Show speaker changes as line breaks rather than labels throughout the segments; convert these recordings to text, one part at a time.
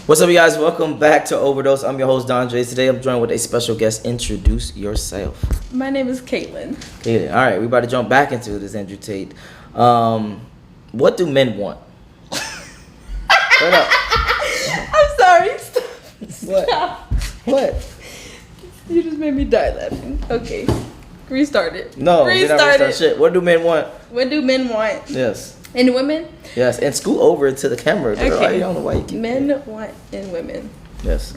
What's up, you guys? Welcome back to Overdose. I'm your host, Don Jaye. Today, I'm joined with a special guest. Introduce yourself.
My name is Caitlin.
Caitlin. All right, we about to jump back into this, Andrew Tate. What do men want? Straight up.
I'm sorry. Stop.
What? What?
You just made me die laughing. Okay. Restart it.
No, we not restart shit. What do men want?
What do men want?
Yes.
In women?
Yes, and scoot over to the camera.
Okay.
I don't know why you keep
Men want in women.
Yes.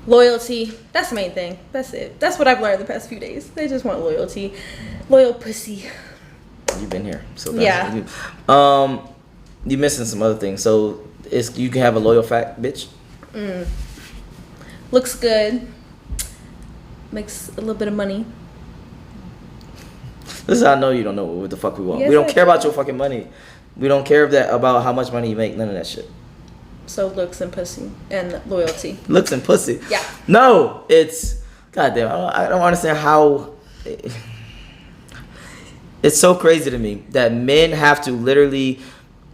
Loyalty. That's the main thing. That's it. That's what I've learned the past few days. They just want loyalty. Loyal pussy.
You've been here. So
that's
you're missing some other things. So you can have a loyal fat bitch.
Looks good. Makes a little bit of money.
This is how I know you don't know what the fuck we want.
Yes,
we don't care about your fucking money. We don't care about how much money you make. None of that shit.
So looks and pussy and loyalty.
Looks and pussy.
Yeah.
No, it's goddamn. I don't understand how. It's so crazy to me that men have to literally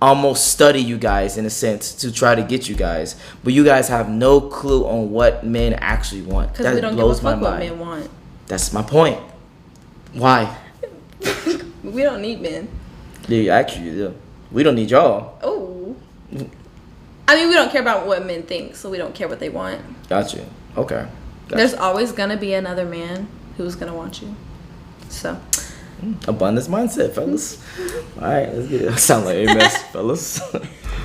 almost study you guys in a sense to try to get you guys, but you guys have no clue on what men actually want.
Because we don't give a fuck what men want.
That's my point. Why?
We don't need men.
Yeah, actually, you do. We don't need y'all.
Oh. I mean, we don't care about what men think, so we don't care what they want.
Gotcha. Okay.
There's always gonna be another man who's gonna want you. So.
Abundance mindset, fellas. All right, let's get it. Sound like a mess, fellas.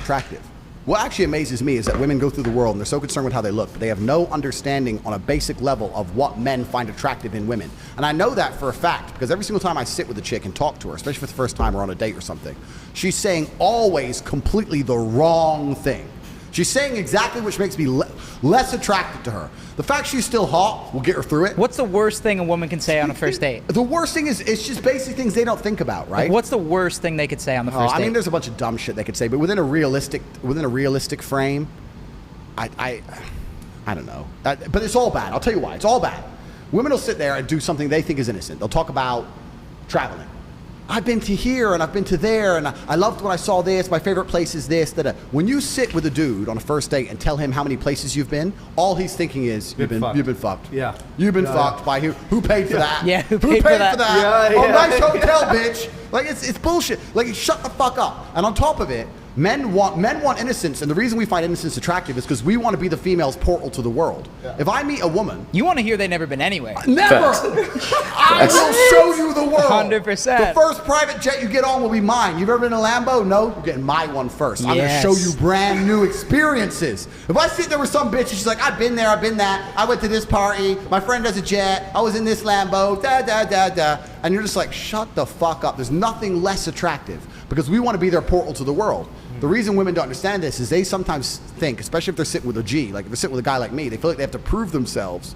Attractive. What actually amazes me is that women go through the world and they're so concerned with how they look, but they have no understanding on a basic level of what men find attractive in women. And I know that for a fact because every single time I sit with a chick and talk to her, especially for the first time or on a date or something, she's saying always completely the wrong thing. She's saying exactly which makes me less attracted to her. The fact she's still hot will get her through it.
What's the worst thing a woman can say on a first date?
The worst thing is it's just basic things they don't think about, right?
Like, what's the worst thing they could say on the first date?
I mean, there's a bunch of dumb shit they could say, but within a realistic frame, I don't know. But it's all bad. I'll tell you why. It's all bad. Women will sit there and do something they think is innocent. They'll talk about traveling. I've been to here and I've been to there and I loved when I saw this. My favorite place is this. When you sit with a dude on a first date and tell him how many places you've been, all he's thinking is you've been fucked.
Yeah.
You've been fucked by who? Who paid for that?
Yeah,
who paid for that?
Yeah,
oh,
yeah.
nice hotel, bitch. Like it's bullshit. Like shut the fuck up. And on top of it, men want innocence, and the reason we find innocence attractive is because we want to be the female's portal to the world. Yeah. If I meet a woman,
You want to hear they've never been anywhere.
never. I will show you the world.
100%.
The first private jet you get on will be mine. You've ever been in a Lambo? No, you're getting my one first. I'm
Yes.
gonna show you brand new experiences. If I sit there with some bitch and she's like, I've been there, I've been that. I went to this party. My friend has a jet. I was in this Lambo. Da da da da. And you're just like, shut the fuck up. There's nothing less attractive because we want to be their portal to the world. The reason women don't understand this is they sometimes think, especially if they're sitting with a G, like if they're sitting with a guy like me, they feel like they have to prove themselves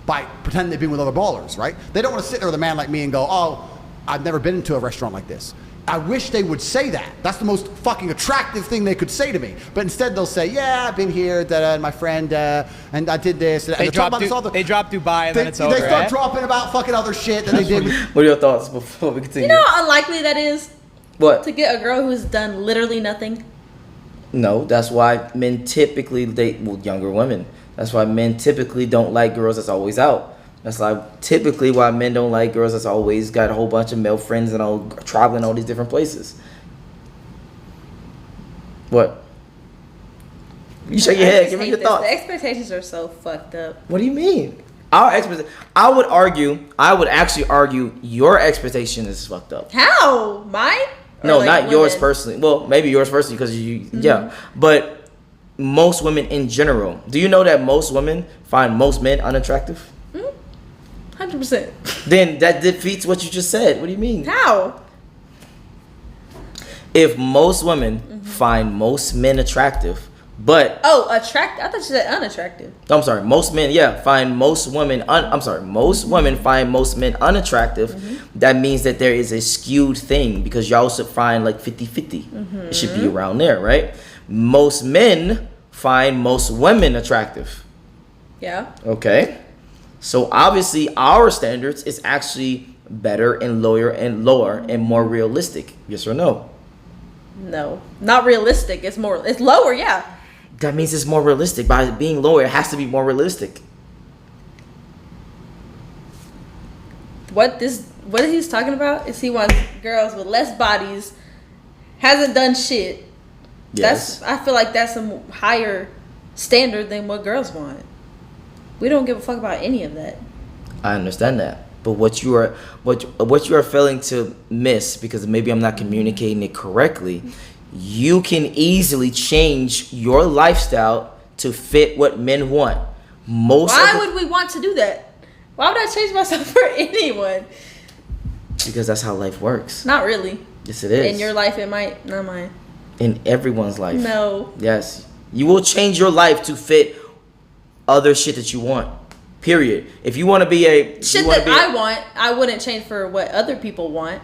by pretending they've been with other ballers, right? They don't want to sit there with a man like me and go, oh, I've never been into a restaurant like this. I wish they would say that. That's the most fucking attractive thing they could say to me. But instead they'll say, yeah, I've been here, and my friend, and I did this. And
They drop Dubai and then it's over.
They start
right?
dropping about fucking other shit that they did.
What are your thoughts before we continue?
You know how unlikely that is?
What?
To get a girl who's done literally nothing?
No, that's why men typically date younger women. That's why men typically don't like girls that's always out. That's like typically why men don't like girls that's always got a whole bunch of male friends and all traveling all these different places. What? You shake your head. Give me your thoughts.
The expectations are so fucked up.
What do you mean? I would actually argue your expectation is fucked up.
How? Mine? Or
No,
like
not
women?
yours personally. Well, maybe yours personally because yeah. But most women in general. Do you know that most women find most men unattractive?
100%.
Then that defeats what you just said. What do you mean?
How?
If most women find most men attractive, but
Attractive? I thought you said unattractive.
I'm sorry, most men, find most women. Most women find most men unattractive. That means that there is a skewed thing because y'all should find like 50-50. It should be around there, right? Most men find most women attractive.
Yeah.
Okay, so obviously our standards is actually better and lower and more realistic. Yes or no?
No, not realistic. It's lower, yeah.
That means it's more realistic. By being lower, it has to be more realistic.
What he's talking about is he wants girls with less bodies, hasn't done shit.
Yes.
I feel like that's a higher standard than what girls want. We don't give a fuck about any of that.
I understand that. But what you are failing to miss, because maybe I'm not communicating it correctly, you can easily change your lifestyle to fit what men want.
Why would we want to do that? Why would I change myself for anyone?
Because that's how life works.
Not really.
Yes, it is.
In your life, it might. Not mine.
In everyone's life.
No.
Yes. You will change your life to fit other shit that you want. Period. If you want to be a...
Shit that I want, I wouldn't change for what other people want.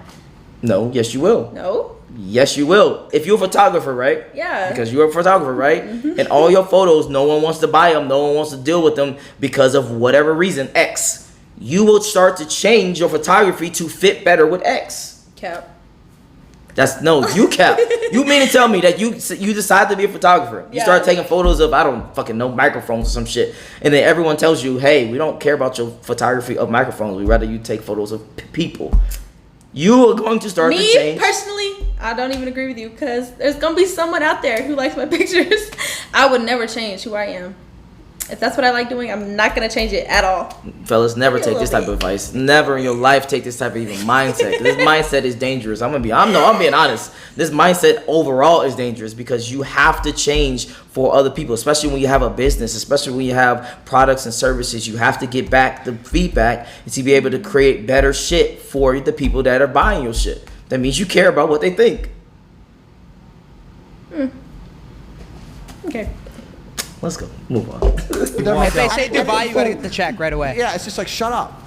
No. Yes, you will.
No.
Yes, you will. If you're a photographer, right?
Yeah.
Because you're a photographer, right? Mm-hmm. And all your photos, no one wants to buy them. No one wants to deal with them because of whatever reason, X. You will start to change your photography to fit better with X.
Cap.
You cap. You mean to tell me that you decide to be a photographer? You start taking photos of, I don't fucking know, microphones or some shit. And then everyone tells you, hey, we don't care about your photography of microphones. We'd rather you take photos of people. You are going to start to change.
Me, personally, I don't even agree with you because there's going to be someone out there who likes my pictures. I would never change who I am. If that's what I like doing, I'm not going to change it at all.
Fellas, never take this type of advice. Never in your life take this type of even mindset. This mindset is dangerous. I'm being honest. This mindset overall is dangerous because you have to change for other people, especially when you have a business, especially when you have products and services. You have to get back the feedback and to be able to create better shit for the people that are buying your shit. That means you care about what they think.
Okay.
Let's go. Move on.
If they say Dubai, you gotta get the check right away.
Yeah, it's just like, shut up.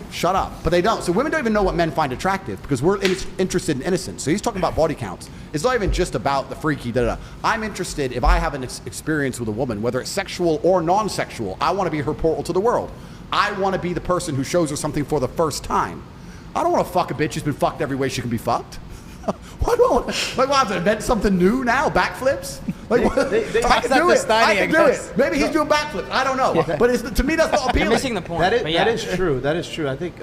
But they don't. So women don't even know what men find attractive because we're interested in innocence. So he's talking about body counts. It's not even just about the freaky, I'm interested, if I have an experience with a woman, whether it's sexual or non-sexual, I want to be her portal to the world. I want to be the person who shows her something for the first time. I don't want to fuck a bitch who's been fucked every way she can be fucked. What I have to invent something new now? Backflips? Like, I can do it. I can do it. Maybe he's doing backflips. I don't know. Yeah. But to me, that's not appealing.
You're missing the point.
That is true. That is true. I think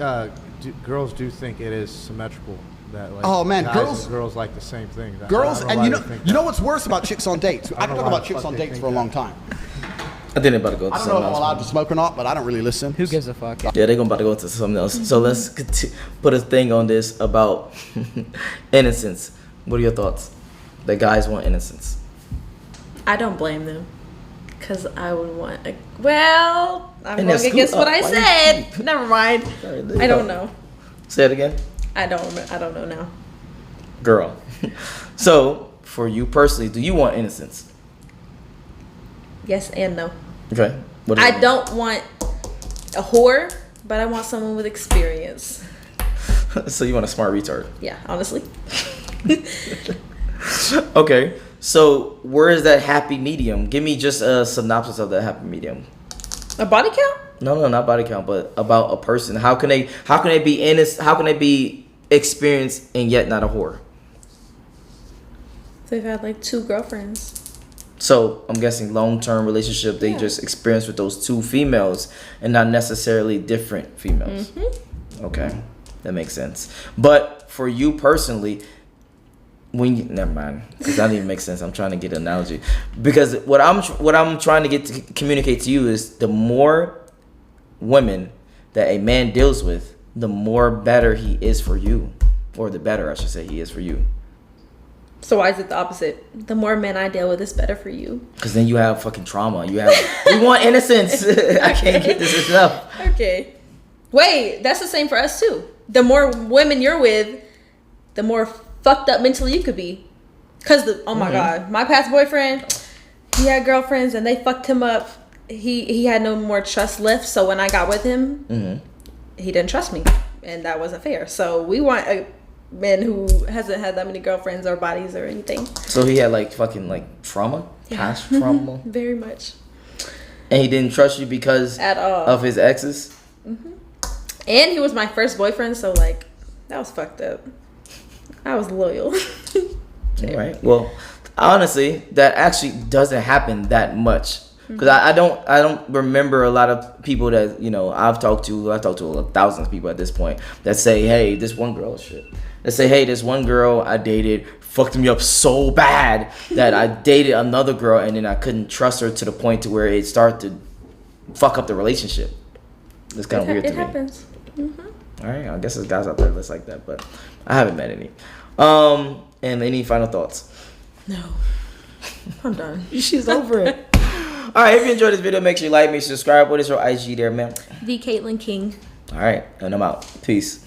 girls do think it is symmetrical. That like guys and girls like the same thing.
Girls, and you know what's worse about chicks on dates? I can talk about chicks on dates for a long time.
I think they're about to go to
I don't
something
know if I'm allowed to smoke or not, but I don't really listen.
Who gives a fuck?
Yeah, they're about to go to something else. So let's put a thing on this about innocence. What are your thoughts? The guys want innocence.
I don't blame them. Because I would want... I'm going against what I said. Never mind. I don't know.
Say it again.
I don't know now.
Girl. So, for you personally, do you want innocence?
Yes and no.
Okay.
I don't want a whore, but I want someone with experience.
So you want a smart retard?
Yeah, honestly.
Okay. So where is that happy medium? Give me just a synopsis of that happy medium.
A body count?
No, not body count, but about a person. How can they be innocent? How can they be experienced and yet not a whore?
They've had like 2 girlfriends.
So I'm guessing long-term relationship, they just experience with those 2 females and not necessarily different females. Mm-hmm. Okay, that makes sense. But for you personally, never mind, because that didn't even make sense. I'm trying to get an analogy because what I'm trying to get to communicate to you is the more women that a man deals with, the more better he is for you, or the better I should say he is for you.
So why is it the opposite? The more men I deal with, is better for you.
Because then you have fucking trauma. We want innocence. I can't get this enough.
Okay. Wait, that's the same for us too. The more women you're with, the more fucked up mentally you could be. Because oh my God, my past boyfriend, he had girlfriends and they fucked him up. He had no more trust left. So when I got with him, he didn't trust me, and that wasn't fair. So we want a man who hasn't had that many girlfriends or bodies or anything.
So he had like fucking like trauma, past trauma.
Very much.
And he didn't trust you because
at all
of his exes.
And he was my first boyfriend, so like that was fucked up. I was loyal.
All right. Well, Honestly, that actually doesn't happen that much. Because I don't remember a lot of people that, you know, I've talked to thousands of people at this point that say, hey, this one girl I dated fucked me up so bad that I dated another girl and then I couldn't trust her to the point to where it started to fuck up the relationship. It's kind of weird to me. It happens. Mm-hmm. All right, I guess there's guys out there that's like that, but I haven't met any. And any final thoughts?
No. I'm done.
She's over it. All right, if you enjoyed this video, make sure you like me, subscribe. What is your IG there, man?
The Caitlin King.
All right, and I'm out. Peace.